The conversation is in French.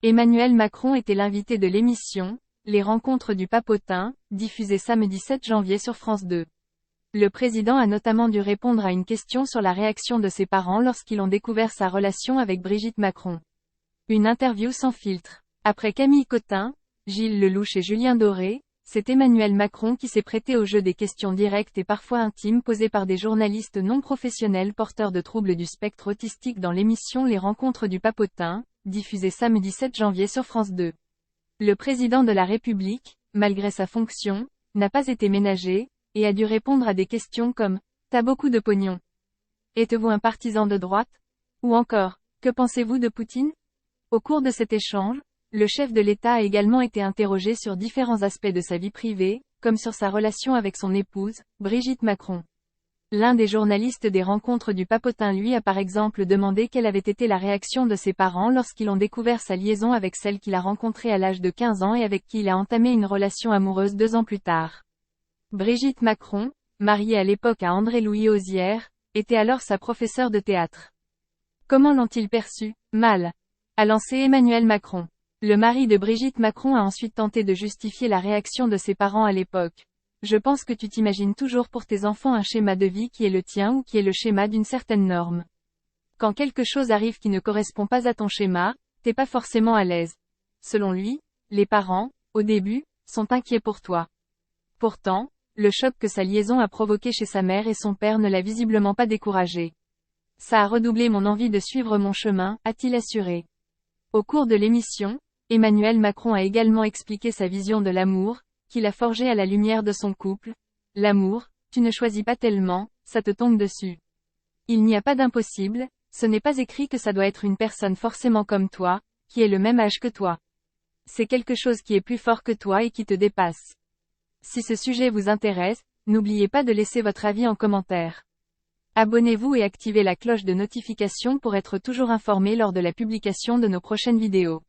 Emmanuel Macron était l'invité de l'émission « Les rencontres du Papotin », diffusée samedi 7 janvier sur France 2. Le président a notamment dû répondre à une question sur la réaction de ses parents lorsqu'ils ont découvert sa relation avec Brigitte Macron. Une interview sans filtre. Après Camille Cottin, Gilles Lellouche et Julien Doré, c'est Emmanuel Macron qui s'est prêté au jeu des questions directes et parfois intimes posées par des journalistes non professionnels porteurs de troubles du spectre autistique dans l'émission Les rencontres du Papotin, diffusée samedi 7 janvier sur France 2. Le président de la République, malgré sa fonction, n'a pas été ménagé, et a dû répondre à des questions comme « T'as beaucoup de pognon. Êtes-vous un partisan de droite ?» ou encore « Que pensez-vous de Poutine ?» Au cours de cet échange, le chef de l'État a également été interrogé sur différents aspects de sa vie privée, comme sur sa relation avec son épouse, Brigitte Macron. L'un des journalistes des rencontres du Papotin lui a par exemple demandé quelle avait été la réaction de ses parents lorsqu'ils ont découvert sa liaison avec celle qu'il a rencontrée à l'âge de 15 ans et avec qui il a entamé une relation amoureuse 2 ans plus tard. Brigitte Macron, mariée à l'époque à André-Louis Osière, était alors sa professeure de théâtre. Comment l'ont-ils perçu ? Mal, a lancé Emmanuel Macron. Le mari de Brigitte Macron a ensuite tenté de justifier la réaction de ses parents à l'époque. Je pense que tu t'imagines toujours pour tes enfants un schéma de vie qui est le tien ou qui est le schéma d'une certaine norme. Quand quelque chose arrive qui ne correspond pas à ton schéma, t'es pas forcément à l'aise. Selon lui, les parents, au début, sont inquiets pour toi. Pourtant, le choc que sa liaison a provoqué chez sa mère et son père ne l'a visiblement pas découragé. Ça a redoublé mon envie de suivre mon chemin, a-t-il assuré. Au cours de l'émission, Emmanuel Macron a également expliqué sa vision de l'amour, qu'il a forgé à la lumière de son couple. L'amour, tu ne choisis pas tellement, ça te tombe dessus. Il n'y a pas d'impossible, ce n'est pas écrit que ça doit être une personne forcément comme toi, qui ait le même âge que toi. C'est quelque chose qui est plus fort que toi et qui te dépasse. Si ce sujet vous intéresse, n'oubliez pas de laisser votre avis en commentaire. Abonnez-vous et activez la cloche de notification pour être toujours informé lors de la publication de nos prochaines vidéos.